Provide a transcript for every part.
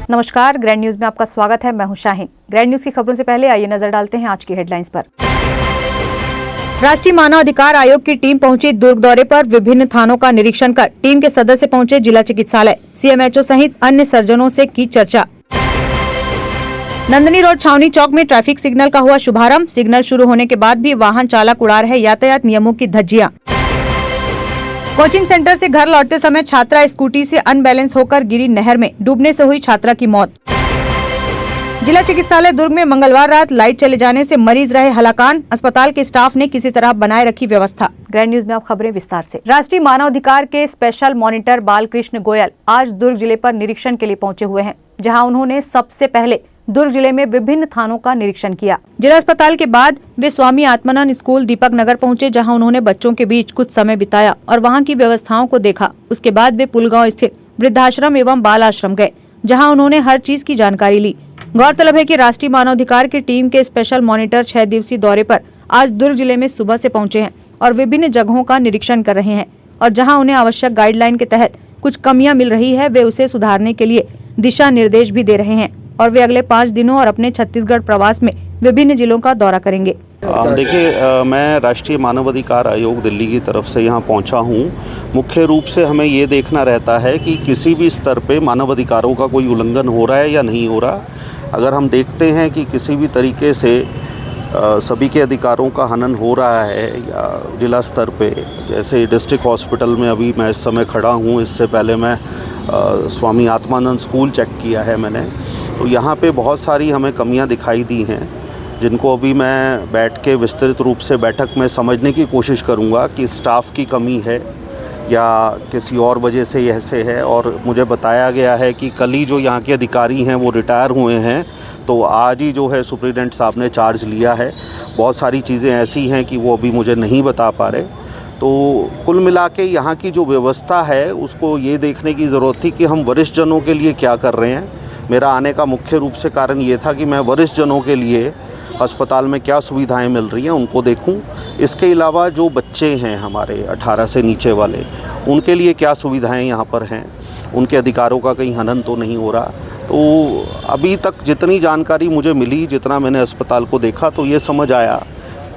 नमस्कार, grand news में आपका स्वागत है। मैं हूं शाहीन। ग्रैंड न्यूज की खबरों से पहले आइए नजर डालते हैं आज की हेडलाइंस पर। राष्ट्रीय मानव अधिकार आयोग की टीम पहुंची दुर्ग दौरे पर। विभिन्न थानों का निरीक्षण कर टीम के सदस्य पहुंचे जिला चिकित्सालय। सीएमएचओ सहित अन्य सर्जनों से की चर्चा। नंदनी रोड छावनी चौक में ट्रैफिक सिग्नल का हुआ शुभारंभ। सिग्नल शुरू होने के बाद भी वाहन चालक उड़ा रहे यातायात नियमों की धज्जियां। कोचिंग सेंटर से घर लौटते समय छात्रा स्कूटी से अनबैलेंस होकर गिरी नहर में। डूबने से हुई छात्रा की मौत। जिला चिकित्सालय दुर्ग में मंगलवार रात लाइट चले जाने से मरीज रहे हलाकान। अस्पताल के स्टाफ ने किसी तरह बनाए रखी व्यवस्था। ग्रैंड न्यूज में आप खबरें विस्तार से। राष्ट्रीय मानवाधिकार के स्पेशल मॉनिटर बालकृष्ण गोयल आज दुर्ग जिले पर निरीक्षण के लिए पहुंचे हुए हैं, जहां उन्होंने सबसे पहले दुर्ग जिले में विभिन्न थानों का निरीक्षण किया। जिला अस्पताल के बाद वे स्वामी आत्मानंद स्कूल दीपक नगर पहुंचे, जहां उन्होंने बच्चों के बीच कुछ समय बिताया और वहां की व्यवस्थाओं को देखा। उसके बाद वे पुलगांव स्थित वृद्धाश्रम एवं बाल आश्रम गए, जहां उन्होंने हर चीज की जानकारी ली। गौरतलब है कि राष्ट्रीय मानवाधिकार की टीम के स्पेशल मॉनिटर 6 दिवसीय दौरे पर आज दुर्ग जिले में सुबह से पहुंचे हैं और विभिन्न जगहों का निरीक्षण कर रहे हैं और जहां उन्हें आवश्यक गाइडलाइन के तहत कुछ कमियां मिल रही है, वे उसे सुधारने के लिए दिशा निर्देश भी दे रहे हैं और वे अगले 5 दिनों और अपने छत्तीसगढ़ प्रवास में विभिन्न जिलों का दौरा करेंगे। देखिए, मैं राष्ट्रीय मानवाधिकार आयोग दिल्ली की तरफ से यहाँ पहुँचा हूँ। मुख्य रूप से हमें ये देखना रहता है कि किसी भी स्तर पे मानवाधिकारों का कोई उल्लंघन हो रहा है या नहीं हो रहा। अगर हम देखते हैं कि किसी भी तरीके से सभी के अधिकारों का हनन हो रहा है या जिला स्तर पे, जैसे डिस्ट्रिक्ट हॉस्पिटल में अभी मैं इस समय खड़ा हूँ, इससे पहले मैं स्वामी आत्मानंद स्कूल चेक किया है मैंने, तो यहाँ पे बहुत सारी हमें कमियाँ दिखाई दी हैं, जिनको अभी मैं बैठ के विस्तृत रूप से बैठक में समझने की कोशिश करूँगा कि स्टाफ की कमी है या किसी और वजह से ऐसे है। और मुझे बताया गया है कि कल ही जो यहाँ के अधिकारी हैं वो रिटायर हुए हैं, तो आज ही जो है सुप्रीडेंट साहब ने चार्ज लिया है। बहुत सारी चीज़ें ऐसी हैं कि वो अभी मुझे नहीं बता पा रहे। तो कुल मिला के यहाँ की जो व्यवस्था है उसको ये देखने की ज़रूरत थी कि हम वरिष्ठ जनों के लिए क्या कर रहे हैं। मेरा आने का मुख्य रूप से कारण ये था कि मैं वरिष्ठ जनों के लिए अस्पताल में क्या सुविधाएं मिल रही हैं उनको देखूं। इसके अलावा जो बच्चे हैं हमारे 18 से नीचे वाले, उनके लिए क्या सुविधाएं यहाँ पर हैं, उनके अधिकारों का कहीं हनन तो नहीं हो रहा। तो अभी तक जितनी जानकारी मुझे मिली, जितना मैंने अस्पताल को देखा, तो ये समझ आया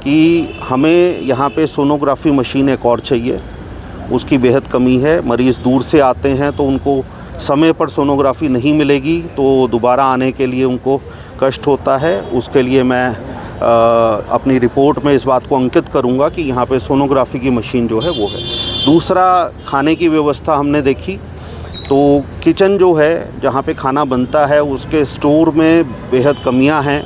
कि हमें यहाँ पे सोनोग्राफी मशीन एक और चाहिए, उसकी बेहद कमी है। मरीज़ दूर से आते हैं तो उनको समय पर सोनोग्राफी नहीं मिलेगी, तो दोबारा आने के लिए उनको कष्ट होता है। उसके लिए मैं अपनी रिपोर्ट में इस बात को अंकित करूंगा कि यहाँ पे सोनोग्राफी की मशीन जो है वो है। दूसरा, खाने की व्यवस्था हमने देखी, तो किचन जो है जहाँ पे खाना बनता है उसके स्टोर में बेहद कमियां हैं।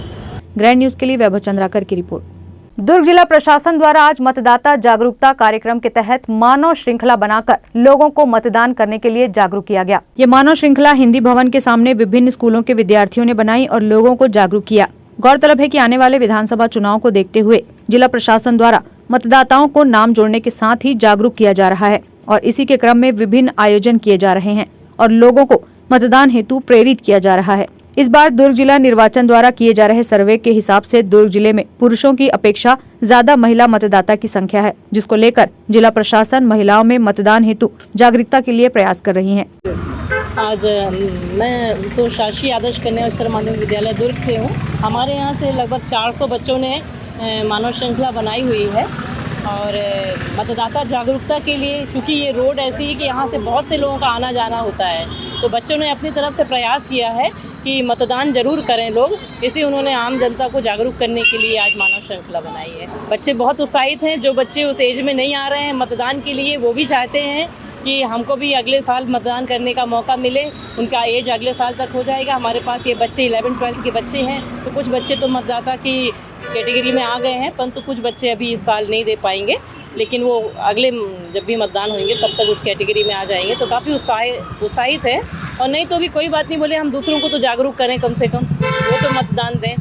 ग्रैंड न्यूज के लिए वैभव चंद्राकर की रिपोर्ट। दुर्ग जिला प्रशासन द्वारा आज मतदाता जागरूकता कार्यक्रम के तहत मानव श्रृंखला बनाकर लोगों को मतदान करने के लिए जागरूक किया गया। ये मानव श्रृंखला हिंदी भवन के सामने विभिन्न स्कूलों के विद्यार्थियों ने बनाई और लोगों को जागरूक किया। गौरतलब है कि आने वाले विधानसभा चुनाव को देखते हुए जिला प्रशासन द्वारा मतदाताओं को नाम जोड़ने के साथ ही जागरूक किया जा रहा है और इसी के क्रम में विभिन्न आयोजन किए जा रहे हैं और लोगों को मतदान हेतु प्रेरित किया जा रहा है। इस बार दुर्ग जिला निर्वाचन द्वारा किए जा रहे सर्वे के हिसाब से दुर्ग जिले में पुरुषों की अपेक्षा ज्यादा महिला मतदाता की संख्या है, जिसको लेकर जिला प्रशासन महिलाओं में मतदान हेतु जागरूकता के लिए प्रयास कर रही है। आज मैं तो शासकीय आदर्श कन्या उच्चतर माध्यमिक विद्यालय दुर्ग से हूँ। हमारे यहाँ से लगभग 400 बच्चों ने मानव श्रृंखला बनाई हुई है और मतदाता जागरूकता के लिए, चूँकि ये रोड ऐसी है कि यहाँ से बहुत से लोगों का आना जाना होता है, तो बच्चों ने अपनी तरफ से प्रयास किया है कि मतदान जरूर करें लोग। इसी उन्होंने आम जनता को जागरूक करने के लिए आज मानव श्रृंखला बनाई है। बच्चे बहुत उत्साहित हैं। जो बच्चे उस एज में नहीं आ रहे हैं मतदान के लिए, वो भी चाहते हैं कि हमको भी अगले साल मतदान करने का मौका मिले। उनका एज अगले साल तक हो जाएगा। हमारे पास ये बच्चे 11-12 के बच्चे हैं, तो कुछ बच्चे तो मतदाता की कैटेगरी में आ गए हैं, परंतु कुछ बच्चे अभी इस साल नहीं दे पाएंगे, लेकिन वो अगले जब भी मतदान होंगे तब तक उस कैटेगरी में आ जाएंगे। तो काफ़ी उत्साहित है। और नहीं तो भी कोई बात नहीं, बोले हम दूसरों को तो जागरूक करें, कम से कम वो तो मतदान दें।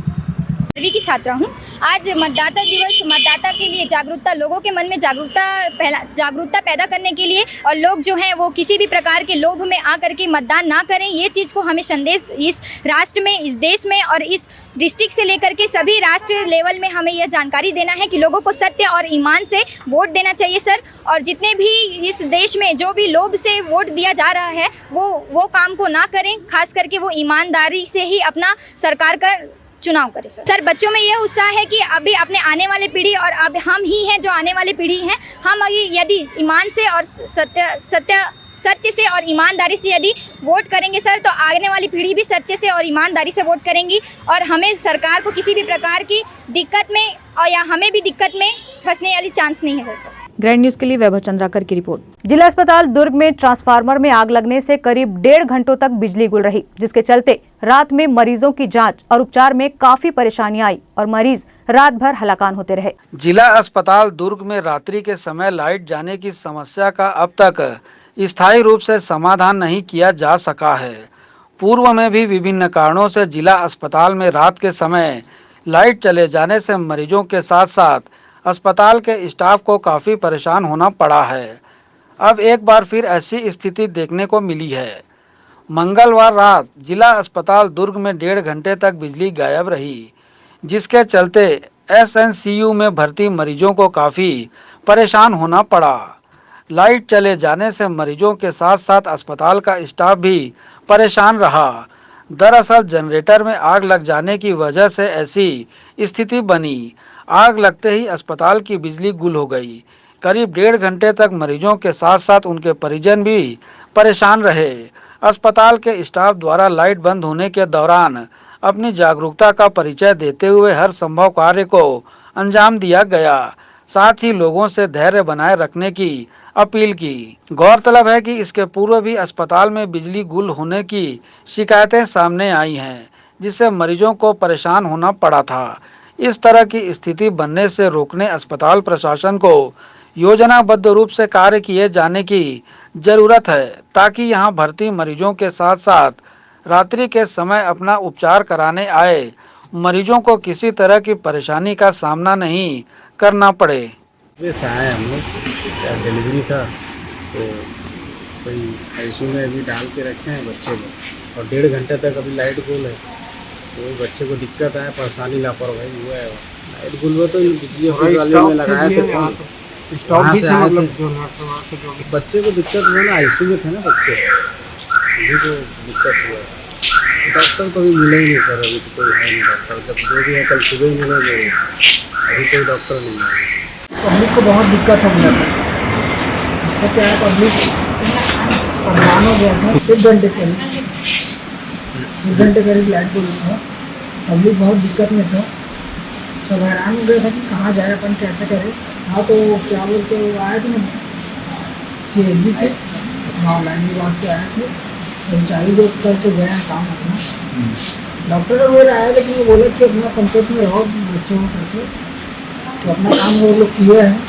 12वीं की छात्रा हूँ। आज मतदाता दिवस, मतदाता के लिए जागरूकता, लोगों के मन में जागरूकता पैदा करने के लिए, और लोग जो हैं वो किसी भी प्रकार के लोभ में आकर के मतदान ना करें, ये चीज़ को हमें संदेश इस राष्ट्र में, इस देश में और इस डिस्ट्रिक्ट से लेकर के सभी राष्ट्र लेवल में हमें यह जानकारी देना है कि लोगों को सत्य और ईमान से वोट देना चाहिए सर। और जितने भी इस देश में जो भी लोभ से वोट दिया जा रहा है वो काम को ना करें, खास करके वो ईमानदारी से ही अपना सरकार का चुनाव करें सर। बच्चों में यह उत्साह है कि अभी अपने आने वाली पीढ़ी, और अब हम ही हैं जो आने वाली पीढ़ी हैं, हम यदि ईमान से और सत्य से और ईमानदारी से यदि वोट करेंगे सर, तो आने वाली पीढ़ी भी सत्य से और ईमानदारी से वोट करेंगी और हमें सरकार को किसी भी प्रकार की दिक्कत में और या हमें भी दिक्कत में फंसने वाली चांस नहीं है सर। ग्रैंड न्यूज के लिए वैभव चंद्राकर की रिपोर्ट। जिला अस्पताल दुर्ग में ट्रांसफार्मर में आग लगने से करीब 1.5 घंटों तक बिजली गुल रही, जिसके चलते रात में मरीजों की जांच और उपचार में काफी परेशानी आई और मरीज रात भर हलाकान होते रहे। जिला अस्पताल दुर्ग में रात्रि के समय लाइट जाने की समस्या का अब तक स्थायी रूप से समाधान नहीं किया जा सका है। पूर्व में भी विभिन्न कारणों से जिला अस्पताल में रात के समय लाइट चले जाने से मरीजों के साथ साथ अस्पताल के स्टाफ को काफ़ी परेशान होना पड़ा है। अब एक बार फिर ऐसी स्थिति देखने को मिली है। मंगलवार रात जिला अस्पताल दुर्ग में 1.5 घंटे तक बिजली गायब रही, जिसके चलते SNCU में भर्ती मरीजों को काफ़ी परेशान होना पड़ा। लाइट चले जाने से मरीजों के साथ साथ अस्पताल का स्टाफ भी परेशान रहा। दरअसल जनरेटर में आग लग जाने की वजह से ऐसी स्थिति बनी। आग लगते ही अस्पताल की बिजली गुल हो गई। करीब 1.5 घंटे तक मरीजों के साथ साथ उनके परिजन भी परेशान रहे। अस्पताल के स्टाफ द्वारा लाइट बंद होने के दौरान अपनी जागरूकता का परिचय देते हुए हर संभव कार्य को अंजाम दिया गया। साथ ही लोगों से धैर्य बनाए रखने की अपील की। गौरतलब है कि इसके पूर्व भी अस्पताल में बिजली गुल होने की शिकायतें सामने आई हैं, जिससे मरीजों को परेशान होना पड़ा था। इस तरह की स्थिति बनने से रोकने अस्पताल प्रशासन को योजनाबद्ध रूप से कार्य किए जाने की जरूरत है, ताकि यहां भर्ती मरीजों के साथ साथ रात्रि के समय अपना उपचार कराने आए मरीजों को किसी तरह की परेशानी का सामना नहीं करना पड़े। वैसे आए हम लोग, क्या डिलीवरी था तो कोई आईसीयू में अभी डाल के रखे हैं बच्चे को, और 1.5 घंटे तक अभी लाइट गुल है, तो बच्चे को दिक्कत है, परेशानी लापरवाही हुआ है। लाइट गुल हुआ तो बिजली ऑफिस वाले में लगाया थे, वहाँ से आए थे। बच्चे को दिक्कत हुआ ना, आईसीयू में थे ना बच्चे, उन्हीं को दिक्कत हुआ। डॉक्टर तो अभी मिले ही नहीं सर, अभी तो कोई है नहीं डॉक्टर। जब जो भी है कल सुबह ही मिलेंगे, अभी कोई डॉक्टर नहीं है। पब्लिक को बहुत दिक्कत हो गया था। इसका क्या है, पब्लिक परेशान हो गया था। 1 घंटे करीब लाइट गुल था, पब्लिक बहुत दिक्कत में था, सब हैरान हो गया था कि कहाँ जाए, अपन कैसे करें। हाँ तो क्या बोलते आए थे ना CSB से, लाइन विभाग से आए थे, कर्मचारी जो करके गए हैं काम अपना। डॉक्टर वगैरह आए, लेकिन वो बोले कि अपना संपर्क में रहो बच्चों को करके, तो अपना काम वो लोग किए हैं।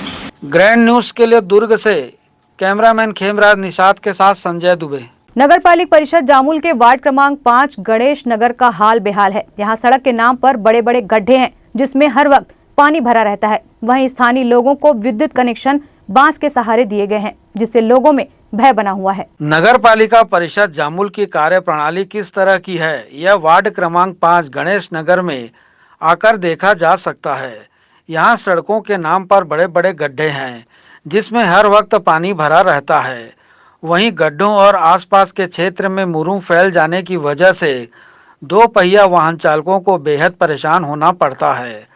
ग्रैंड न्यूज के लिए दुर्ग से कैमरामैन खेमराज निषाद के साथ संजय दुबे। नगर पालिक परिषद जामुल के वार्ड क्रमांक 5 गणेश नगर का हाल बेहाल है। यहाँ सड़क के नाम पर बड़े बड़े गड्ढे हैं, जिसमें हर वक्त पानी भरा रहता है। वहीं स्थानीय लोगों को विद्युत कनेक्शन बांस के सहारे दिए गए हैं, जिससे लोगों में भय बना हुआ है। नगर पालिका परिषद जामुल की कार्य प्रणाली किस तरह की है, यह वार्ड क्रमांक 5 गणेश नगर में आकर देखा जा सकता है। यहाँ सड़कों के नाम पर बड़े बड़े गड्ढे हैं, जिसमें हर वक्त पानी भरा रहता है। वहीं गड्ढों और आसपास के क्षेत्र में मुरूम फैल जाने की वजह से 2 पहिया वाहन चालकों को बेहद परेशान होना पड़ता है।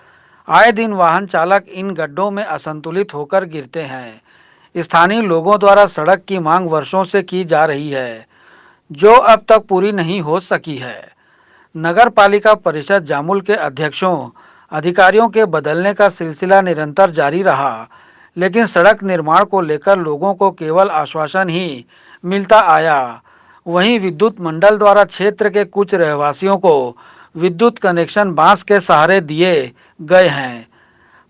आए दिन वाहन चालक इन गड्ढों में असंतुलित होकर गिरते हैं। स्थानीय लोगों द्वारा सड़क की मांग वर्षों से की जा रही है, जो अब तक पूरी नहीं हो सकी है। नगर पालिका परिषद जामुल के अध्यक्षों अधिकारियों के बदलने का सिलसिला निरंतर जारी रहा, लेकिन सड़क निर्माण को लेकर लोगों को केवल आश्वासन ही मिलता आया। वहीं विद्युत मंडल द्वारा क्षेत्र के कुछ रहवासियों को विद्युत कनेक्शन बांस के सहारे दिए गए हैं।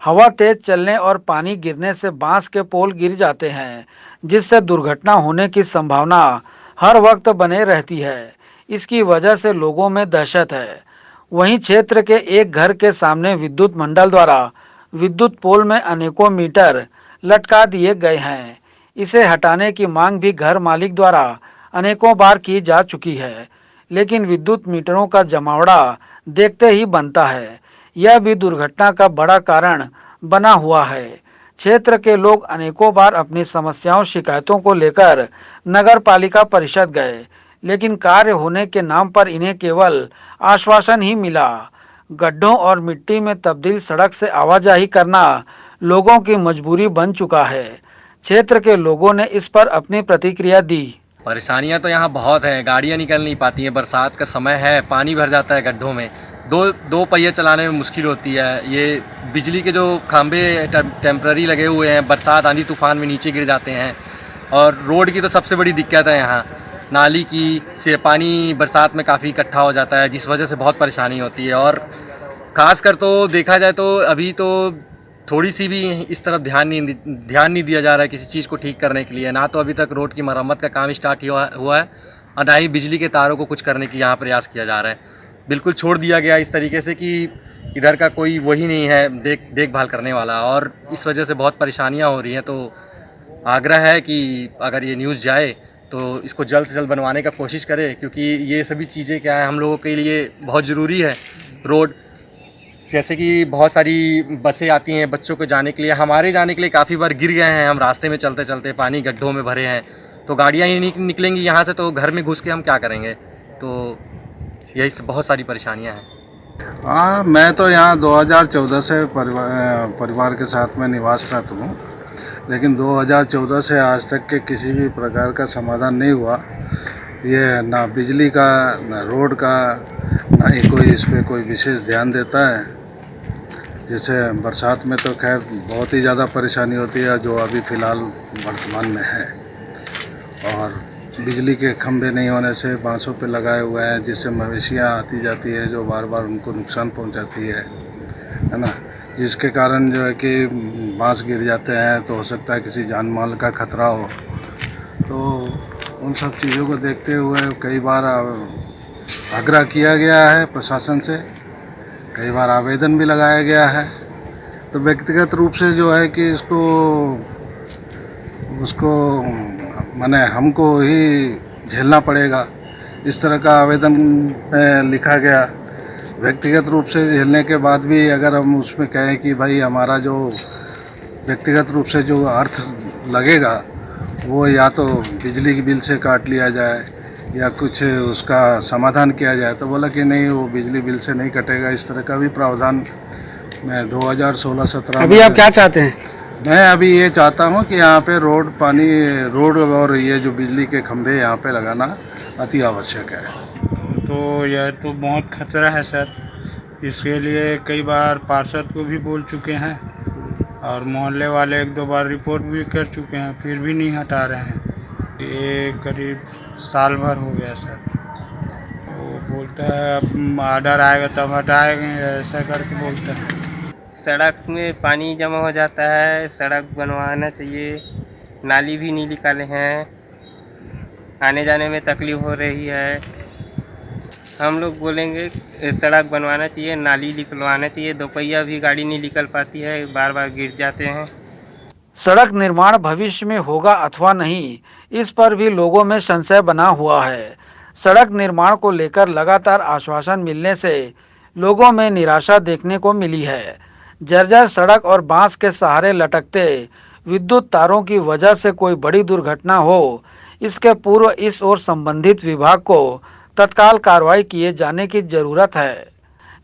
हवा तेज चलने और पानी गिरने से बांस के पोल गिर जाते हैं, जिससे दुर्घटना होने की संभावना हर वक्त बने रहती है। इसकी वजह से लोगों में दहशत है। वहीं क्षेत्र के एक घर के सामने विद्युत मंडल द्वारा विद्युत पोल में अनेकों मीटर लटका दिए गए हैं। इसे हटाने की मांग भी घर मालिक द्वारा अनेकों बार की जा चुकी है, लेकिन विद्युत मीटरों का जमावड़ा देखते ही बनता है। यह भी दुर्घटना का बड़ा कारण बना हुआ है। क्षेत्र के लोग अनेकों बार अपनी समस्याओं शिकायतों को लेकर नगर पालिका परिषद गए, लेकिन कार्य होने के नाम पर इन्हें केवल आश्वासन ही मिला। गड्ढों और मिट्टी में तब्दील सड़क से आवाजाही करना लोगों की मजबूरी बन चुका है। क्षेत्र के लोगों ने इस पर अपनी प्रतिक्रिया दी। परेशानियां तो यहाँ बहुत है, गाड़ियाँ निकल नहीं पाती हैं, बरसात का समय है, पानी भर जाता है गड्ढों में, दो पहिए चलाने में मुश्किल होती है। ये बिजली के जो खंभे टेम्पररी लगे हुए हैं, बरसात आंधी तूफान में नीचे गिर जाते हैं। और रोड की तो सबसे बड़ी दिक्कत है यहाँ, नाली की से पानी बरसात में काफ़ी इकट्ठा हो जाता है, जिस वजह से बहुत परेशानी होती है। और ख़ासकर तो देखा जाए तो अभी तो थोड़ी सी भी इस तरफ ध्यान नहीं दिया जा रहा है किसी चीज़ को ठीक करने के लिए। ना तो अभी तक रोड की मरम्मत का काम स्टार्ट हुआ है और ना ही बिजली के तारों को कुछ करने की यहाँ प्रयास किया जा रहा है। बिल्कुल छोड़ दिया गया इस तरीके से कि इधर का कोई वही नहीं है देखभाल करने वाला, और इस वजह से बहुत परेशानियाँ हो रही हैं। तो आग्रह है कि अगर ये न्यूज़ जाए तो इसको जल्द से जल्द बनवाने का कोशिश करें, क्योंकि ये सभी चीज़ें क्या है हम लोगों के लिए बहुत ज़रूरी है। रोड जैसे कि बहुत सारी बसें आती हैं बच्चों को जाने के लिए, हमारे जाने के लिए काफ़ी बार गिर गए हैं हम रास्ते में चलते चलते, पानी गड्ढों में भरे हैं, तो गाड़ियाँ ही नहीं निकलेंगी यहाँ से, तो घर में घुस के हम क्या करेंगे। तो यही सब बहुत सारी परेशानियाँ हैं। हाँ, मैं तो यहाँ 2014 से परिवार के साथ में निवासरत हूँ, लेकिन 2014 से आज तक के किसी भी प्रकार का समाधान नहीं हुआ। ये ना बिजली का, ना रोड का, ना ही कोई इस पर कोई विशेष ध्यान देता है। जैसे बरसात में तो खैर बहुत ही ज़्यादा परेशानी होती है, जो अभी फ़िलहाल वर्तमान में है। और बिजली के खंभे नहीं होने से बांसों पे लगाए हुए हैं, जिससे मवेशियाँ आती जाती है, जो बार बार उनको नुकसान पहुंचाती है ना। जिसके कारण जो है कि बांस गिर जाते हैं, तो हो सकता है किसी जान माल का खतरा हो। तो उन सब चीज़ों को देखते हुए कई बार आग्रह किया गया है प्रशासन से, कई बार आवेदन भी लगाया गया है। तो व्यक्तिगत रूप से जो है कि उसको माने हमको ही झेलना पड़ेगा, इस तरह का आवेदन में लिखा गया। व्यक्तिगत रूप से झेलने के बाद भी अगर हम उसमें कहें कि भाई हमारा जो व्यक्तिगत रूप से जो अर्थ लगेगा वो या तो बिजली के बिल से काट लिया जाए या कुछ उसका समाधान किया जाए, तो बोला कि नहीं, वो बिजली बिल से नहीं कटेगा। इस तरह का भी प्रावधान मैं 2016-17 अभी आप क्या चाहते हैं? मैं अभी ये चाहता हूँ कि यहाँ पे रोड और ये जो बिजली के खंभे यहाँ पे लगाना अति आवश्यक है। तो यह तो बहुत खतरा है सर, इसके लिए कई बार पार्षद को भी बोल चुके हैं और मोहल्ले वाले 1-2 बार रिपोर्ट भी कर चुके हैं, फिर भी नहीं हटा रहे हैं। ये करीब साल भर हो गया सर। वो बोलता है अब आर्डर आएगा तब हटाएंगे, ऐसा करके बोलता है। सड़क में पानी जमा हो जाता है, सड़क बनवाना चाहिए। नाली भी नहीं निकाले हैं, आने जाने में तकलीफ़ हो रही है। हम लोग बोलेंगे सड़क बनवाना चाहिए, नाली निकलवाना चाहिए। 2 पहिया भी गाड़ी नहीं निकल पाती है, बार बार गिर जाते हैं। सड़क निर्माण भविष्य में होगा अथवा नहीं, इस पर भी लोगों में संशय बना हुआ है। सड़क निर्माण को लेकर लगातार आश्वासन मिलने से लोगों में निराशा देखने को मिली है। जर्जर सड़क और बांस के सहारे लटकते विद्युत तारों की वजह से कोई बड़ी दुर्घटना हो, इसके पूर्व इस ओर संबंधित विभाग को तत्काल कार्रवाई किए जाने की जरूरत है।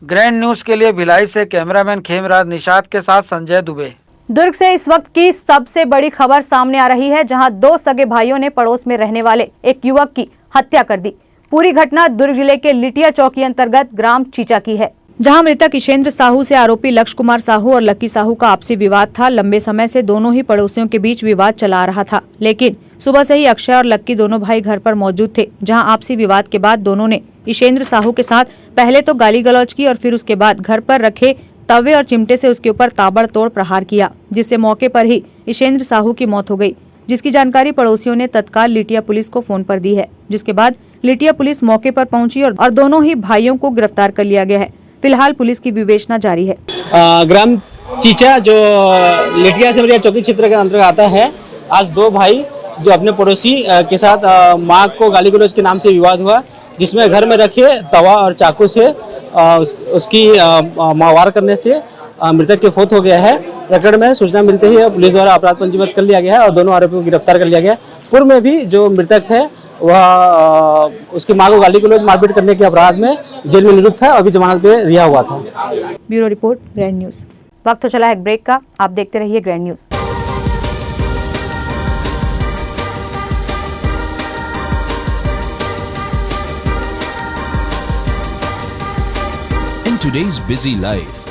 ग्रैंड न्यूज के लिए भिलाई से कैमरामैन खेमराज निषाद के साथ संजय दुबे। दुर्ग से इस वक्त की सबसे बड़ी खबर सामने आ रही है, जहां 2 सगे भाइयों ने पड़ोस में रहने वाले एक युवक की हत्या कर दी। पूरी घटना दुर्ग जिले के लिटिया चौकी अंतर्गत ग्राम चीचा की है, जहां मृतक इशेंद्र साहू से आरोपी लक्ष्य कुमार साहू और लक्की साहू का आपसी विवाद था। लंबे समय से दोनों ही पड़ोसियों के बीच विवाद चला आ रहा था, लेकिन सुबह से ही अक्षय और लक्की दोनों भाई घर पर मौजूद थे, जहां आपसी विवाद के बाद दोनों ने इशेंद्र साहू के साथ पहले तो गाली गलौज की और फिर उसके बाद घर पर रखे तवे और चिमटे से उसके ऊपर ताबड़तोड़ प्रहार किया, जिससे मौके पर ही इशेंद्र साहू की मौत हो गई, जिसकी जानकारी पड़ोसियों ने तत्काल लिटिया पुलिस को फोन पर दी है, जिसके बाद लिटिया पुलिस मौके पर पहुंची और दोनों ही भाइयों को गिरफ्तार कर लिया गया है। फिलहाल पुलिस की विवेचना जारी है। ग्राम चीचा जो लिटिया से चौकी क्षेत्र के अंतर्गत आता है, आज दो भाई जो अपने पड़ोसी के साथ माँ को गाली गलौज के नाम से विवाद हुआ, जिसमें घर में रखे तवा और चाकू से उसकी वार करने से मृतक के फौत हो गया है। प्रकरण में सूचना मिलते ही पुलिस द्वारा अपराध पंजीबद्ध कर लिया गया है और दोनों आरोपियों को गिरफ्तार कर लिया गया है। पूर्व में भी जो मृतक है वह उसकी मां को गाली गलौज मारपीट करने के अपराध में जेल में निरुद्ध था, अभी जमानत पे रिहा हुआ था। Bureau report, grand news. वक्त तो चला है एक ब्रेक का, आप देखते रहिए grand news. In today's busy life,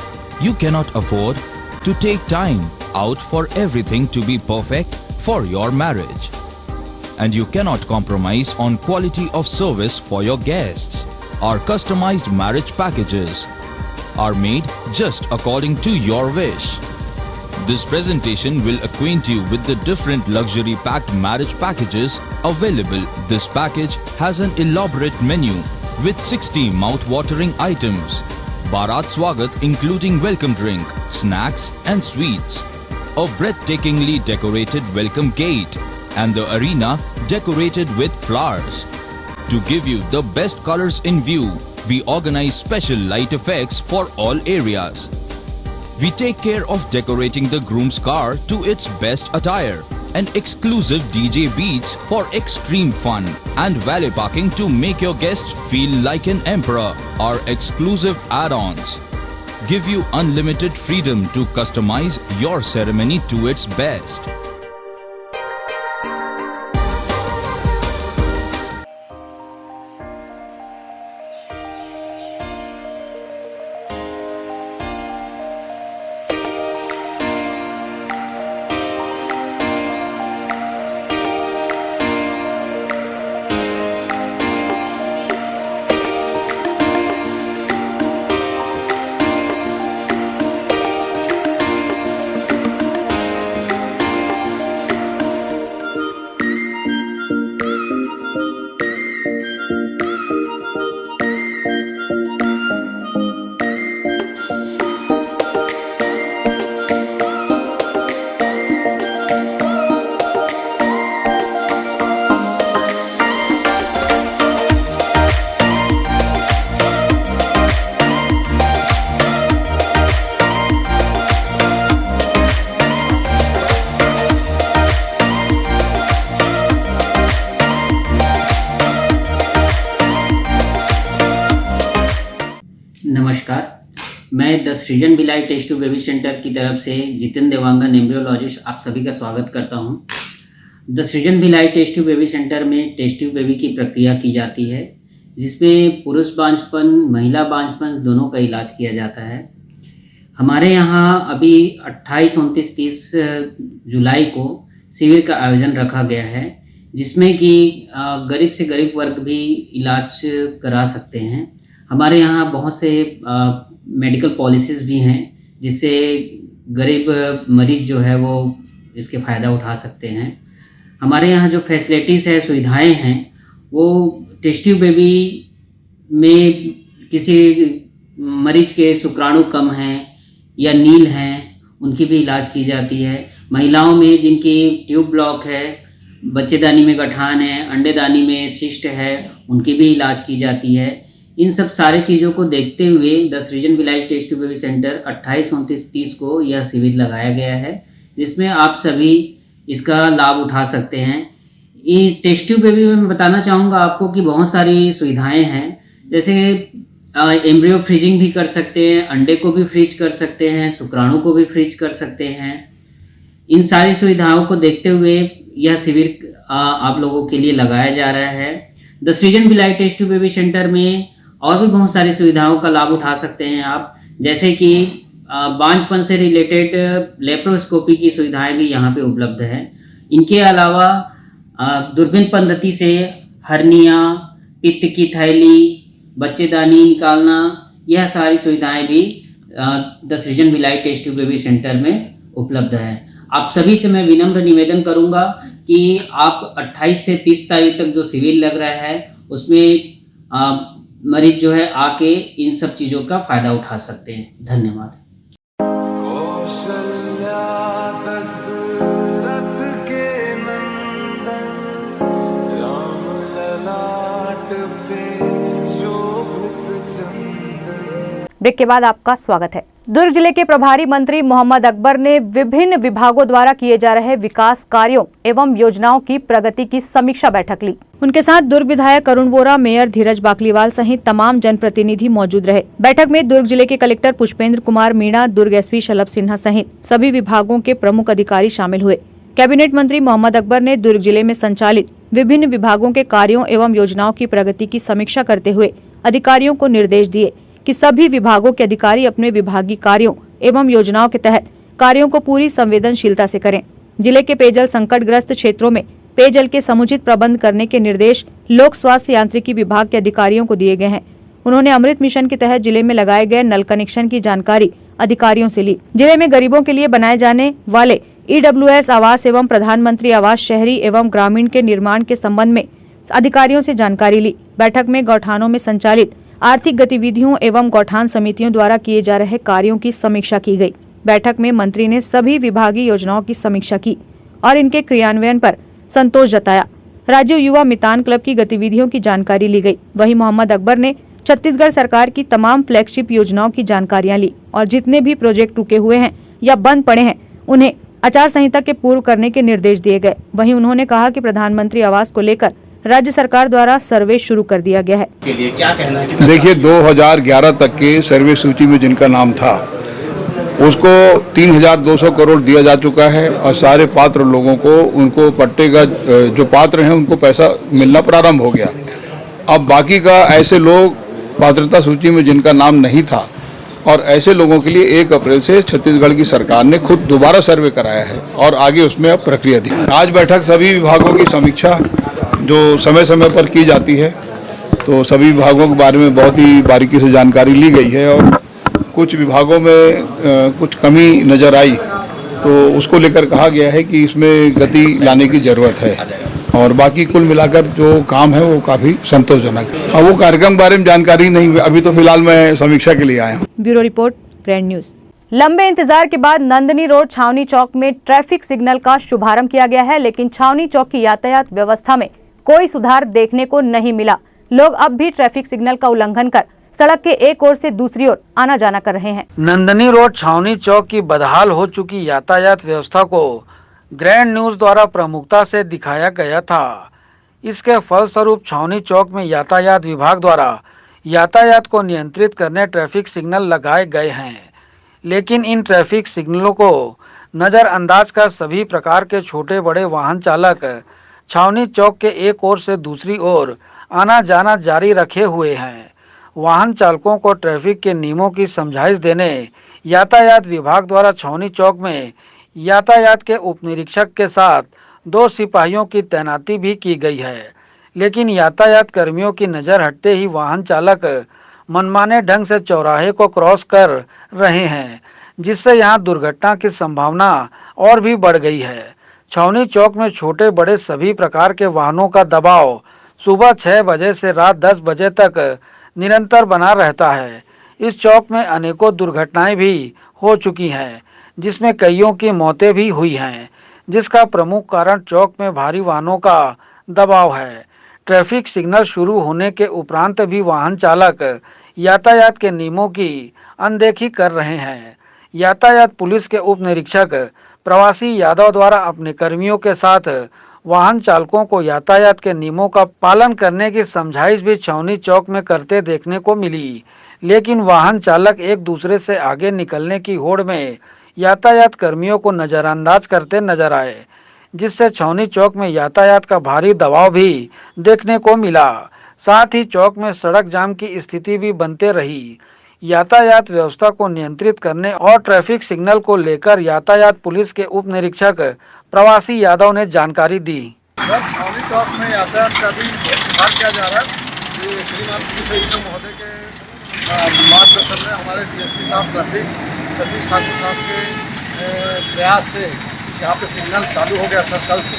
you cannot afford to take time out for everything to be perfect for your marriage. And you cannot compromise on quality of service for your guests. Our customized marriage packages are made just according to your wish. This presentation will acquaint you with the different luxury packed marriage packages available. This package has an elaborate menu with 60 mouth-watering items. Bharat Swagat including welcome drink, snacks and sweets. A breathtakingly decorated welcome gate and the arena decorated with flowers. To give you the best colors in view, we organize special light effects for all areas. We take care of decorating the groom's car to its best attire. An exclusive DJ beats for extreme fun and valet parking to make your guests feel like an emperor. Our exclusive add-ons give you unlimited freedom to customize your ceremony to its best. नमस्कार, मैं the Srijan Bhilai test tube baby centre की तरफ से Jitendra Dewangan embryologist आप सभी का स्वागत करता हूं। The Srijan Bhilai test tube baby centre में टेस्ट ट्यूब बेबी की प्रक्रिया की जाती है, जिसमें पुरुष बांझपन, महिला बांझपन दोनों का इलाज किया जाता है। हमारे यहाँ अभी 28, 29, 30 जुलाई को शिविर का आयोजन रखा गया है, जिसमें कि गरीब से गरीब वर्ग भी इलाज करा सकते हैं। हमारे यहाँ बहुत से मेडिकल पॉलिसीज़ भी हैं, जिससे गरीब मरीज़ जो है वो इसके फ़ायदा उठा सकते हैं। हमारे यहाँ जो फैसिलिटीज़ है, सुविधाएं हैं, वो टेस्ट ट्यूब बेबी में किसी मरीज के शुक्राणु कम हैं या नील हैं, उनकी भी इलाज की जाती है। महिलाओं में जिनकी ट्यूब ब्लॉक है, बच्चेदानी में गठान है, अंडेदानी में सिस्ट है, उनकी भी इलाज की जाती है। इन सब सारे चीज़ों को देखते हुए the Srijan Bhilai test tube baby centre 28, 29, 30 को यह शिविर लगाया गया है, जिसमें आप सभी इसका लाभ उठा सकते हैं। इस टेस्ट ट्यूब बेबी में मैं बताना चाहूँगा आपको कि बहुत सारी सुविधाएं हैं, जैसे एम्ब्रियो फ्रीजिंग भी कर सकते हैं, अंडे को भी फ्रीज कर सकते हैं, शुक्राणु को भी फ्रीज कर सकते हैं। इन सारी सुविधाओं को देखते हुए यह शिविर आप लोगों के लिए लगाया जा रहा है। The Srijan Bhilai test tube baby centre में और भी बहुत सारी सुविधाओं का लाभ उठा सकते हैं आप, जैसे कि बांझपन से रिलेटेड लेप्रोस्कोपी की सुविधाएं भी यहाँ पे उपलब्ध हैं। इनके अलावा दूरबीन पद्धति से हर्निया, पित्त की थैली, बच्चेदानी निकालना, यह सारी सुविधाएं भी the Srijan Bhilai test tube baby centre में उपलब्ध है। आप सभी से मैं विनम्र निवेदन करूंगा कि आप 28 से 30 तारीख तक जो शिविर लग रहा है उसमें मरीज जो है आके इन सब चीज़ों का फ़ायदा उठा सकते हैं। धन्यवाद। ब्रेक के बाद आपका स्वागत है। दुर्ग जिले के प्रभारी मंत्री मोहम्मद अकबर ने विभिन्न विभागों द्वारा किए जा रहे विकास कार्यों एवं योजनाओं की प्रगति की समीक्षा बैठक ली। उनके साथ दुर्ग विधायक अरुण वोरा, मेयर धीरज बाकलीवाल सहित तमाम जनप्रतिनिधि मौजूद रहे। बैठक में दुर्ग जिले के कलेक्टर पुष्पेंद्र कुमार मीणा, दुर्ग एसपी शलभ सिन्हा सहित सभी विभागों के प्रमुख अधिकारी शामिल हुए। कैबिनेट मंत्री मोहम्मद अकबर ने दुर्ग जिले में संचालित विभिन्न विभागों के कार्यों एवं योजनाओं की प्रगति की समीक्षा करते हुए अधिकारियों को निर्देश दिए कि सभी विभागों के अधिकारी अपने विभागीय कार्यों एवं योजनाओं के तहत कार्यों को पूरी संवेदनशीलता से करें। जिले के पेयजल संकटग्रस्त क्षेत्रों में पेयजल के समुचित प्रबंध करने के निर्देश लोक स्वास्थ्य यांत्रिकी विभाग के अधिकारियों को दिए गए हैं। उन्होंने अमृत मिशन के तहत जिले में लगाए गए नल कनेक्शन की जानकारी अधिकारियों से ली। जिले में गरीबों के लिए बनाए जाने वाले EWS आवास एवं प्रधानमंत्री आवास शहरी एवं ग्रामीण के निर्माण के संबंध में अधिकारियों से जानकारी ली। बैठक में गौठानों में संचालित आर्थिक गतिविधियों एवं गौठान समितियों द्वारा किए जा रहे कार्यों की समीक्षा की गई। बैठक में मंत्री ने सभी विभागीय योजनाओं की समीक्षा की और इनके क्रियान्वयन पर संतोष जताया। राज्य युवा मितान क्लब की गतिविधियों की जानकारी ली गई। वहीं मोहम्मद अकबर ने छत्तीसगढ़ सरकार की तमाम फ्लैगशिप योजनाओं की जानकारियां ली और जितने भी प्रोजेक्ट रुके हुए हैं या बंद पड़े हैं उन्हें आचार संहिता के पूर्व करने के निर्देश दिए गए। वहीं उन्होंने कहा कि प्रधानमंत्री आवास को लेकर राज्य सरकार द्वारा सर्वे शुरू कर दिया गया है। के लिए क्या कहना है? देखिए 2011 तक के सर्वे सूची में जिनका नाम था उसको 3,200 करोड़ दिया जा चुका है और सारे पात्र लोगों को उनको पट्टे का जो पात्र हैं उनको पैसा मिलना प्रारंभ हो गया। अब बाकी का ऐसे लोग पात्रता सूची में जिनका नाम नहीं था और ऐसे लोगों के लिए 1 अप्रैल से छत्तीसगढ़ की सरकार ने खुद दोबारा सर्वे कराया है और आगे उसमें अब प्रक्रिया दी। आज बैठक सभी विभागों की समीक्षा जो समय समय पर की जाती है तो सभी विभागों के बारे में बहुत ही बारीकी से जानकारी ली गई है और कुछ विभागों में कुछ कमी नज़र आई तो उसको लेकर कहा गया है कि इसमें गति लाने की ज़रूरत है और बाकी कुल मिलाकर जो काम है वो काफ़ी संतोषजनक है। और वो कार्यक्रम बारे में जानकारी नहीं, अभी तो फिलहाल मैं समीक्षा के लिए आया हूँ। Bureau report, grand news. लंबे इंतजार के बाद नंदनी रोड छावनी चौक में ट्रैफिक सिग्नल का शुभारंभ किया गया है, लेकिन छावनी चौक की यातायात व्यवस्था में कोई सुधार देखने को नहीं मिला। लोग अब भी ट्रैफिक सिग्नल का उल्लंघन कर सड़क के एक ओर से दूसरी ओर आना जाना कर रहे हैं। नंदनी रोड छावनी चौक की बदहाल हो चुकी यातायात व्यवस्था को ग्रैंड न्यूज द्वारा प्रमुखता से दिखाया गया था। इसके फलस्वरूप छावनी चौक में यातायात विभाग द्वारा यातायात को नियंत्रित करने ट्रैफिक सिग्नल लगाए गए हैं, लेकिन इन ट्रैफिक सिग्नलों को नज़रअंदाज कर सभी प्रकार के छोटे बड़े वाहन चालक छावनी चौक के एक ओर से दूसरी ओर आना जाना जारी रखे हुए हैं। वाहन चालकों को ट्रैफिक के नियमों की समझाइश देने यातायात विभाग द्वारा छावनी चौक में यातायात के उप निरीक्षक के साथ 2 सिपाहियों की तैनाती भी की गई है, लेकिन यातायात कर्मियों की नज़र हटते ही वाहन चालक मनमाने ढंग से चौराहे को क्रॉस कर रहे हैं, जिससे यहां दुर्घटना की संभावना और भी बढ़ गई है। छावनी चौक में छोटे बड़े सभी प्रकार के वाहनों का दबाव सुबह 6 बजे से रात 10 बजे तक निरंतर बना रहता है। इस चौक में अनेकों दुर्घटनाएं भी हो चुकी हैं, जिसमें कईयों की मौतें भी हुई हैं, जिसका प्रमुख कारण चौक में भारी वाहनों का दबाव है। ट्रैफिक सिग्नल शुरू होने के उपरांत भी वाहन चालक यातायात के नियमों की अनदेखी कर रहे हैं। यातायात पुलिस के उप निरीक्षक प्रवासी यादव द्वारा अपने कर्मियों के साथ वाहन चालकों को यातायात के नियमों का पालन करने की समझाइश भी छावनी चौक में करते देखने को मिली, लेकिन वाहन चालक एक दूसरे से आगे निकलने की होड़ में यातायात कर्मियों को नज़रअंदाज करते नजर आए, जिससे छावनी चौक में यातायात का भारी दबाव भी देखने को मिला। साथ ही चौक में सड़क जाम की स्थिति भी बनते रही। यातायात व्यवस्था को नियंत्रित करने और ट्रैफिक सिग्नल को लेकर यातायात पुलिस के उप निरीक्षक प्रवासी यादव ने जानकारी दी। छावनी चौक में यातायात का भी सुधार किया जा रहा है। श्रीमान पुलिस आयुक्त महोदय के मार्गदर्शन में हमारे DSP साहब ट्रैफिक सतीश ठाकुर साहब के प्रयास से यहाँ पे सिग्नल चालू हो गया था कल से,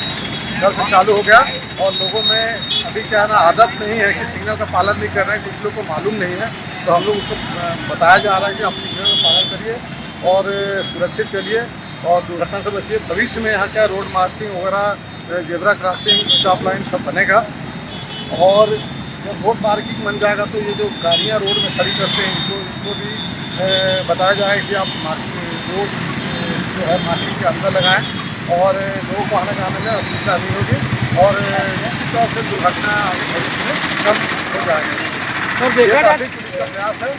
कल से चालू हो गया और लोगों में अभी क्या है ना आदत नहीं है कि सिग्नल का पालन नहीं कर रहे हैं, कुछ लोग को मालूम नहीं है, तो हम लोग उसको बताया जा रहा है कि आप सिग्नल का पालन करिए और सुरक्षित चलिए और दुर्घटना से बचिए। भविष्य में यहाँ क्या रोड मार्किंग वगैरह, जेब्रा क्रॉसिंग, स्टॉप लाइन सब बनेगा और जब रोड मार्किंग बन जाएगा तो ये जो गाड़ियाँ रोड में खड़ी करते हैं इनको भी बताया जाएगा कि आप मार्किंग रोड जो है मार्किंग के अंदर लगाएं और लोगों को आने जाने में असुविधा नहीं होगी और निश्चित तौर से दुर्घटना भविष्य में कम हो जाएगी। सर देखा ट्रैफिक पुलिस का प्रयास है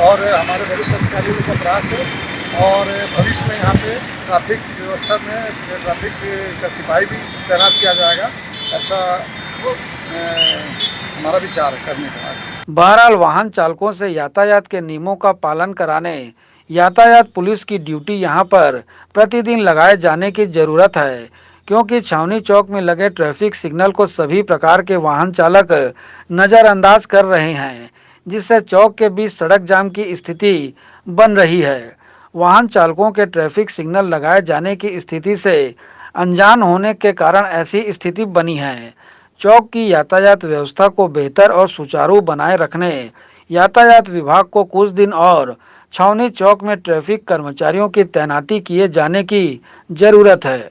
और हमारे वरिष्ठ अधिकारियों का प्रयास है और भविष्य में यहाँ पे ट्रैफिक व्यवस्था में ट्रैफिक का सिपाही भी तैनात किया जाएगा, ऐसा हमारा विचार करने का। बहरहाल वाहन चालकों से यातायात के नियमों का पालन कराने यातायात पुलिस की ड्यूटी यहां पर प्रतिदिन लगाए जाने की जरूरत है, क्योंकि छावनी चौक में लगे ट्रैफिक सिग्नल को सभी प्रकार के वाहन चालक नज़रअंदाज कर रहे हैं, जिससे चौक के बीच सड़क जाम की स्थिति बन रही है। वाहन चालकों के ट्रैफिक सिग्नल लगाए जाने की स्थिति से अनजान होने के कारण ऐसी स्थिति बनी है। चौक की यातायात व्यवस्था को बेहतर और सुचारू बनाए रखने यातायात विभाग को कुछ दिन और छावनी चौक में ट्रैफिक कर्मचारियों की तैनाती किए जाने की जरूरत है।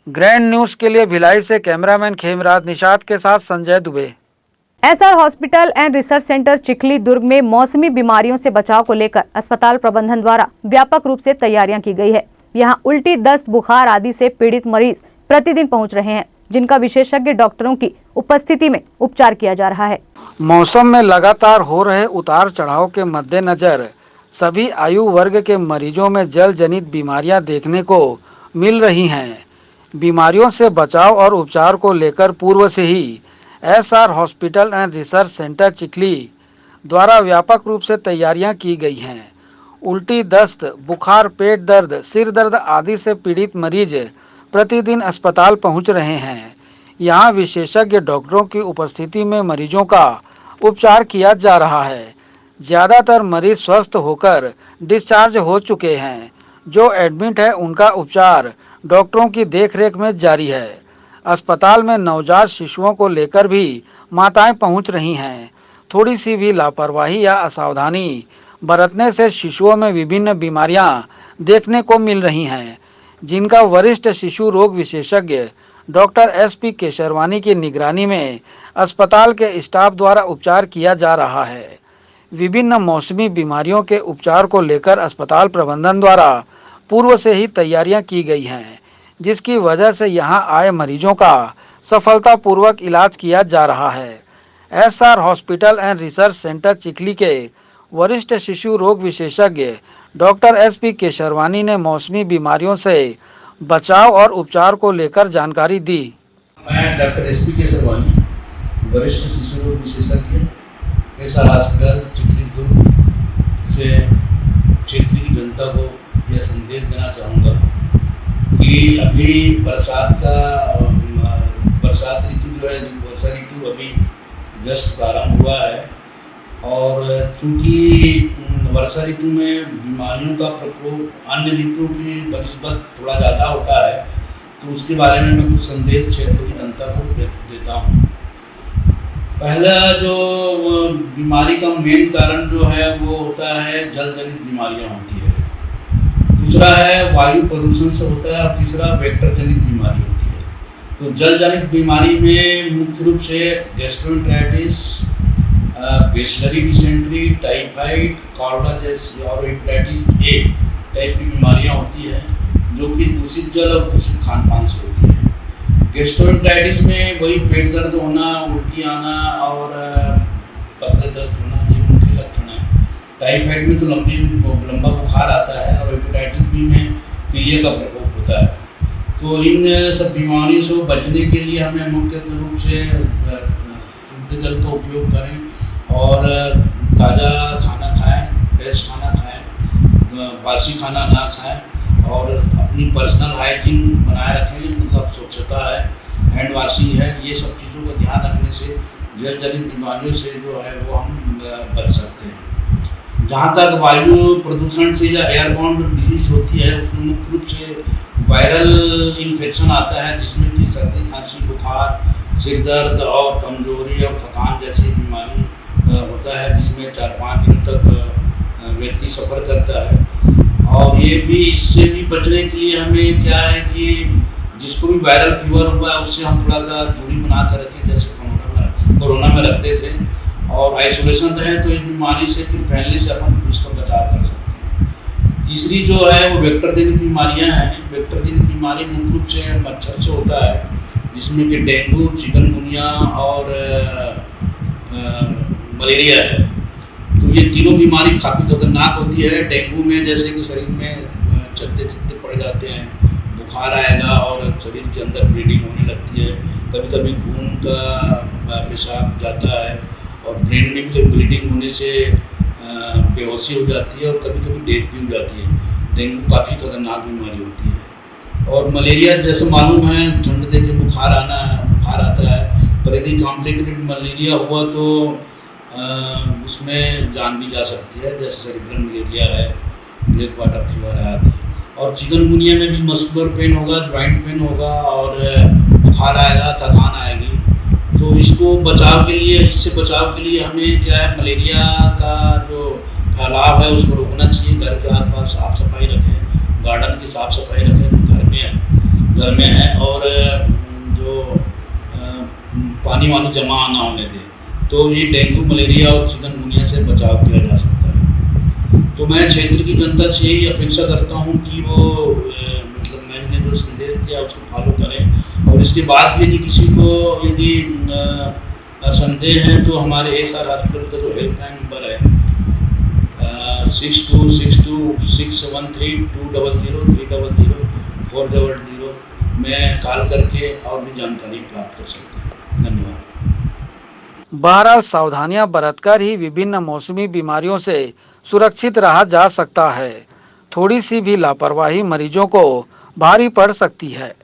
ग्रैंड न्यूज़ के लिए भिलाई से कैमरामैन खेमराज निषाद के साथ Sanjay Dubey. SR hospital and research centre Chikhli Durg में मौसमी बीमारियों से बचाव को लेकर अस्पताल प्रबंधन द्वारा व्यापक रूप से तैयारियां की गई है। यहां उल्टी, दस्त, बुखार आदि से पीड़ित मरीज प्रतिदिन पहुंच रहे हैं, जिनका विशेषज्ञ डॉक्टरों की उपस्थिति में उपचार किया जा रहा है। मौसम में लगातार हो रहे उतार चढ़ाव के मद्देनजर सभी आयु वर्ग के मरीजों में जल जनित बीमारियां देखने को मिल रही हैं। बीमारियों से बचाव और उपचार को लेकर पूर्व से ही SR hospital and research centre Chikhli द्वारा व्यापक रूप से तैयारियां की गई हैं। उल्टी, दस्त, बुखार, पेट दर्द, सिर दर्द आदि से पीड़ित मरीज प्रतिदिन अस्पताल पहुंच रहे हैं। यहां विशेषज्ञ डॉक्टरों की उपस्थिति में मरीजों का उपचार किया जा रहा है। ज़्यादातर मरीज स्वस्थ होकर डिस्चार्ज हो चुके हैं। जो एडमिट है उनका उपचार डॉक्टरों की देखरेख में जारी है। अस्पताल में नवजात शिशुओं को लेकर भी माताएं पहुंच रही हैं। थोड़ी सी भी लापरवाही या असावधानी बरतने से शिशुओं में विभिन्न बीमारियां देखने को मिल रही हैं, जिनका वरिष्ठ शिशु रोग विशेषज्ञ डॉक्टर एसपी केशरवानी की निगरानी में अस्पताल के स्टाफ द्वारा उपचार किया जा रहा है। विभिन्न मौसमी बीमारियों के उपचार को लेकर अस्पताल प्रबंधन द्वारा पूर्व से ही तैयारियां की गई हैं, जिसकी वजह से यहां आए मरीजों का सफलतापूर्वक इलाज किया जा रहा है। SR hospital and research centre Chikhli के वरिष्ठ शिशु रोग विशेषज्ञ डॉक्टर एसपी केशरवानी ने मौसमी बीमारियों से बचाव और उपचार को लेकर जानकारी दी। मैं डॉक्टर एसपी केशरवानी, वरिष्ठ शिशु रोग विशेषज्ञ, एसआर हॉस्पिटल चिखली दुर्ग से क्षेत्र की जनता को यह संदेश देना चाहूँगा कि अभी बरसात ऋतु जो है, वर्षा ऋतु अभी जस्ट प्रारंभ हुआ है और चूँकि वर्षा ऋतु में बीमारियों का प्रकोप अन्य ऋतुओं की बनिस्बत थोड़ा ज़्यादा होता है, तो उसके बारे में मैं कुछ संदेश क्षेत्र की जनता को देता हूँ। पहला जो बीमारी का मेन कारण जो है वो होता है जल जनित बीमारियाँ होती है, दूसरा है वायु प्रदूषण से होता है और तीसरा वेक्टर जनित बीमारी होती है। तो जल जनित बीमारी में मुख्य रूप से gastroenteritis, bacillary dysentery, typhoid, cholera जैसी और हेपेटाइटिस ए टाइप की बीमारियां होती हैं, जो कि दूषित जल और दूषित खान पान से होती है। गैस्ट्रोएंटेराइटिस में वही पेट दर्द होना, उल्टी आना और पतले दस्त होना, ये मुख्य लक्षण है। टाइफाइड में तो लंबा बुखार आता है और हेपेटाइटिस बी में पीलिया का प्रकोप होता है। तो इन सब बीमारियों से बचने के लिए हमें मुख्य रूप से शुद्ध जल का उपयोग करें और ताज़ा खाना खाएं, फ्रेश खाना खाएं, बासी खाना ना खाएं और अपनी पर्सनल हाइजीन बनाए रखें, मतलब स्वच्छता है, हैंड वॉशिंग है, ये सब चीज़ों का ध्यान रखने से जल जनित बीमारियों से जो है वो हम बच सकते हैं। जहाँ तक वायु प्रदूषण से या एयरबॉर्न डिजीज होती है, उसमें मुख्य रूप से वायरल इन्फेक्शन आता है, जिसमें कि सर्दी, खांसी, बुखार, सिर दर्द और कमजोरी और थकान जैसी बीमारी होता है, जिसमें 4-5 दिन तक व्यक्ति सफ़र करता है। और ये भी, इससे भी बचने के लिए हमें क्या है कि जिसको भी वायरल फीवर हुआ है उससे हम थोड़ा सा दूरी बना कर रखें, जैसे कोरोना में रखते थे, और आइसोलेशन रहे तो इस बीमारी से फिर फैलने से अपन इसका बचाव कर सकते हैं। तीसरी जो है वो वेक्टर जनित बीमारियां हैं। वेक्टर जनित बीमारी मुख्य रूप से मच्छर से होता है, जिसमें कि डेंगू, चिकनगुनिया और मलेरिया है। तो ये तीनों बीमारी काफ़ी खतरनाक होती है। डेंगू में जैसे कि शरीर में चत्ते पड़ जाते हैं, बुखार आएगा और शरीर के अंदर ब्लीडिंग होने लगती है, कभी कभी खून का पेशाब जाता है, और ब्रेन में भी ब्लीडिंग होने से बेहोशी हो जाती है और कभी कभी डेथ भी हो जाती है। डेंगू काफ़ी खतरनाक बीमारी होती है। और मलेरिया जैसे मालूम है, ठंड दे के बुखार आता है, पर यदि कॉम्प्लिकेटेड मलेरिया हुआ तो उसमें जान भी जा सकती है, जैसे सेरिब्रल मलेरिया है, ब्लैक वाटर फीवर आदि। और चिकनगुनिया में भी मस्कुलर पेन होगा, ज्वाइंट पेन होगा और बुखार आएगा, थकान आएगी। तो इसको बचाव के लिए, इससे बचाव के लिए हमें क्या है, मलेरिया का जो फैलाव है उसको रोकना चाहिए। घर के आसपास साफ सफाई रखें, गार्डन की साफ सफाई रखें जो घर में है, और जो पानी वानी जमा ना होने दें। तो ये डेंगू, मलेरिया और चिकनगुनिया से बचाव किया जा सकता है। तो मैं क्षेत्र की जनता से यही अपेक्षा करता हूँ कि वो मतलब मैंने जो संदेश दिया उसको फॉलो करें, और इसके बाद भी यदि किसी को यदि संदेह है तो हमारे एसआर हॉस्पिटल का जो हेल्पलाइन नंबर है 6262613200300400 में कॉल करके और भी जानकारी प्राप्त कर सकते हैं। धन्यवाद। बहरहाल सावधानियां बरतकर ही विभिन्न मौसमी बीमारियों से सुरक्षित रहा जा सकता है। थोड़ी सी भी लापरवाही मरीजों को भारी पड़ सकती है।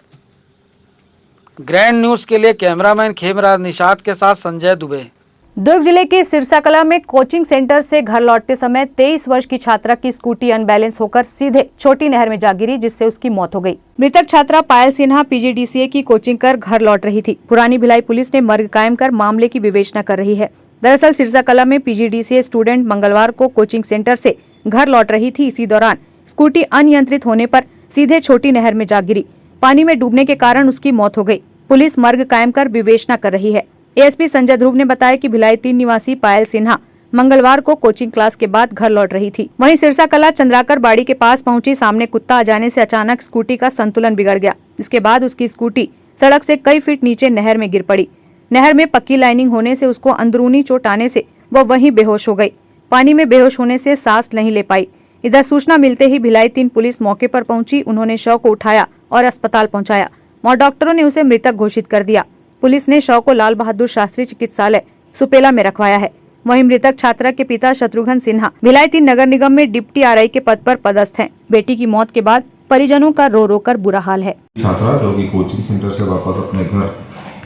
ग्रैंड न्यूज के लिए कैमरामैन खेमराज निषाद के साथ संजय दुबे। दुर्ग जिले के सिरसाकला में कोचिंग सेंटर से घर लौटते समय 23 वर्ष की छात्रा की स्कूटी अनबैलेंस होकर सीधे छोटी नहर में जा गिरी, जिससे उसकी मौत हो गई। मृतक छात्रा पायल सिन्हा पीजीडीसीए की कोचिंग कर घर लौट रही थी। पुरानी भिलाई पुलिस ने मर्ग कायम कर मामले की विवेचना कर रही है। दरअसल सिरसाकला में पीजीडीसीए स्टूडेंट मंगलवार को कोचिंग सेंटर से घर लौट रही थी। इसी दौरान स्कूटी अनियंत्रित होने पर सीधे छोटी नहर में जा गिरी। पानी में डूबने के कारण उसकी मौत हो गई। पुलिस मर्ग कायम कर विवेचना कर रही है। एएसपी संजय ध्रुव ने बताया कि भिलाई 3 निवासी पायल सिन्हा मंगलवार को कोचिंग क्लास के बाद घर लौट रही थी। वहीं सिरसाकला चंद्राकर बाड़ी के पास पहुंची, सामने कुत्ता आ जाने से अचानक स्कूटी का संतुलन बिगड़ गया। इसके बाद उसकी स्कूटी सड़क से कई फीट नीचे नहर में गिर पड़ी। नहर में पक्की लाइनिंग होने से उसको अंदरूनी चोट आने से वह वहीं बेहोश हो गई। पानी में बेहोश होने से सांस नहीं ले पाई। इधर सूचना मिलते ही भिलाई 3 पुलिस मौके पर पहुंची। उन्होंने शव को उठाया और अस्पताल पहुंचाया। वहां डॉक्टरों ने उसे मृतक घोषित कर दिया। पुलिस ने शव को लाल बहादुर शास्त्री चिकित्सालय सुपेला में रखवाया है। वहीं मृतक छात्रा के पिता शत्रुघ्न सिन्हा भिलाई 3 नगर निगम में डिप्टी आरआई के पद पर पदस्थ हैं। बेटी की मौत के बाद परिजनों का रो रो कर बुरा हाल है। छात्रा जो कि कोचिंग सेंटर से वापस अपने घर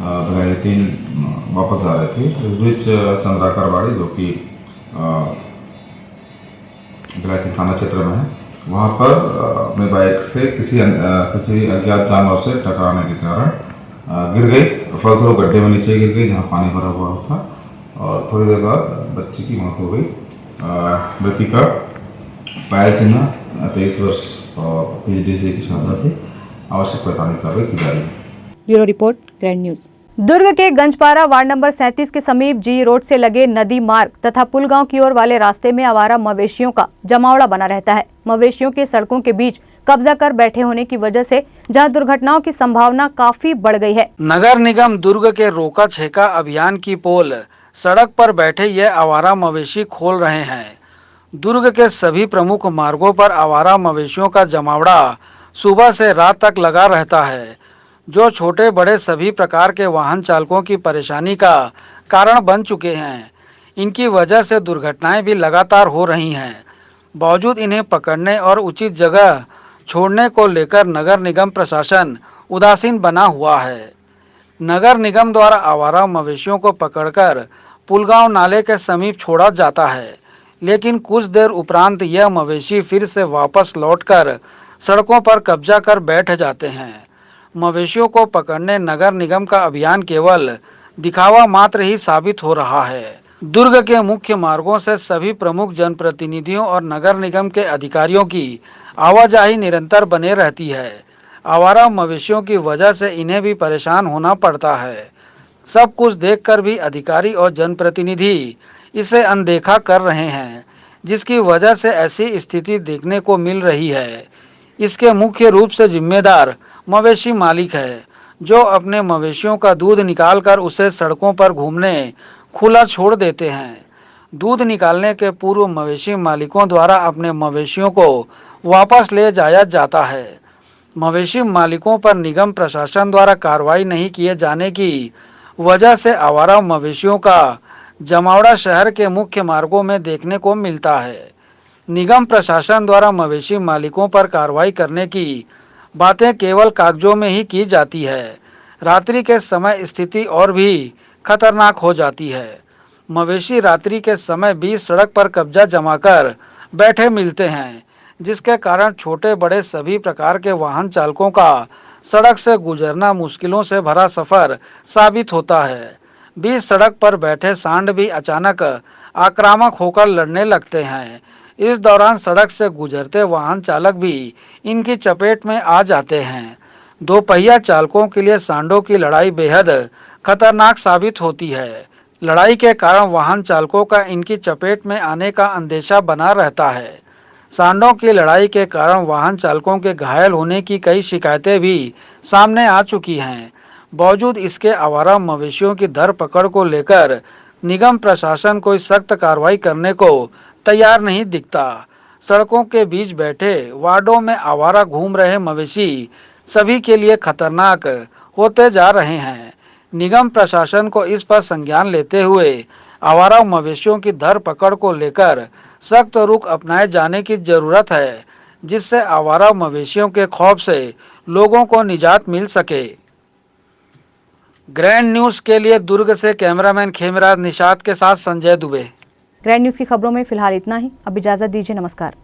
भिलाई 3 वापस आ रहे थे, इस बीच चंद्राकर बाड़ी जो कि भिलाई 3 थाना क्षेत्र में है, वहाँ पर अपने बाइक से किसी अज्ञात जानवर से टकराने के कारण गिर गई। फलस्वरूप गड्ढे में नीचे गिर गई जहाँ पानी भरा हुआ था, और थोड़ी देर बाद बच्ची की मौत हो गई। बच्ची का पायल सिन्हा 23 वर्ष और पीजीडीसीए की छात्रा थी। आवश्यक वैधानिक कार्रवाई की जा रही है। Bureau report, grand news. Durg के गंजपारा वार्ड नंबर 37 के समीप जी रोड से लगे नदी मार्ग तथा पुलगांव की ओर वाले रास्ते में आवारा मवेशियों का जमावड़ा बना रहता है। मवेशियों के सड़कों के बीच कब्जा कर बैठे होने की वजह से जहां दुर्घटनाओं की संभावना काफी बढ़ गई है। नगर निगम दुर्ग के रोका छेका अभियान की पोल सड़क पर बैठे ये आवारा मवेशी खोल रहे हैं। दुर्ग के सभी प्रमुख मार्गों पर आवारा मवेशियों का जमावड़ा सुबह से रात तक लगा रहता है, जो छोटे बड़े सभी प्रकार के वाहन चालकों की परेशानी का कारण बन चुके हैं। इनकी वजह से दुर्घटनाएं भी लगातार हो रही हैं। बावजूद इन्हें पकड़ने और उचित जगह छोड़ने को लेकर नगर निगम प्रशासन उदासीन बना हुआ है। नगर निगम द्वारा आवारा मवेशियों को पकड़कर पुलगांव नाले के समीप छोड़ा जाता है, लेकिन कुछ देर उपरांत यह मवेशी फिर से वापस लौटकर सड़कों पर कब्जा कर बैठ जाते हैं। मवेशियों को पकड़ने नगर निगम का अभियान केवल दिखावा मात्र ही साबित हो रहा है। दुर्ग के मुख्य मार्गों से सभी प्रमुख जनप्रतिनिधियों और नगर निगम के अधिकारियों की आवाजाही निरंतर बने रहती है। आवारा मवेशियों की वजह से इन्हें भी परेशान होना पड़ता है। सब कुछ देखकर भी अधिकारी और जनप्रतिनिधि इसे अनदेखा कर रहे हैं, जिसकी वजह से ऐसी स्थिति देखने को मिल रही है। इसके मुख्य रूप से जिम्मेदार मवेशी मालिक है, जो अपने मवेशियों का दूध निकालकर उसे सड़कों पर घूमने खुला छोड़ देते हैं। दूध निकालने के पूर्व मवेशी मालिकों द्वारा अपने मवेशियों को वापस ले जाया जाता है। मवेशी मालिकों पर निगम प्रशासन द्वारा कार्रवाई नहीं किए जाने की वजह से आवारा मवेशियों का जमावड़ा शहर के मुख्य मार्गों में देखने को मिलता है। निगम प्रशासन द्वारा मवेशी मालिकों पर कार्रवाई करने की बातें केवल कागजों में ही की जाती है। रात्रि के समय स्थिति और भी खतरनाक हो जाती है। मवेशी रात्रि के समय बीच सड़क पर कब्जा जमाकर बैठे मिलते हैं, जिसके कारण छोटे बड़े सभी प्रकार के वाहन चालकों का सड़क से गुजरना मुश्किलों से भरा सफर साबित होता है। बीच सड़क पर बैठे सांड भी अचानक आक्रामक होकर लड़ने लगते हैं। इस दौरान सड़क से गुजरते वाहन चालक भी इनकी चपेट में आ जाते हैं। दो पहिया चालकों के लिए सांडों की लड़ाई बेहद खतरनाक साबित होती है। लड़ाई के कारण वाहन चालकों का इनकी चपेट में आने का अंदेशा बना रहता है। सांडों की लड़ाई के कारण वाहन चालकों के घायल होने की कई शिकायतें भी सामने आ चुकी हैं। बावजूद इसके आवारा मवेशियों की धरपकड़ को लेकर निगम प्रशासन कोई सख्त कार्रवाई करने को तैयार नहीं दिखता। सड़कों के बीच बैठे वार्डों में आवारा घूम रहे मवेशी सभी के लिए खतरनाक होते जा रहे हैं। निगम प्रशासन को इस पर संज्ञान लेते हुए आवारा मवेशियों की धरपकड़ को लेकर सख्त रुख अपनाए जाने की जरूरत है, जिससे आवारा मवेशियों के खौफ से लोगों को निजात मिल सके। ग्रैंड न्यूज के लिए दुर्ग से कैमरामैन खेमराज निषाद के साथ संजय दुबे। ग्रैंड न्यूज की खबरों में फिलहाल इतना ही। अब इजाजत दीजिए। नमस्कार।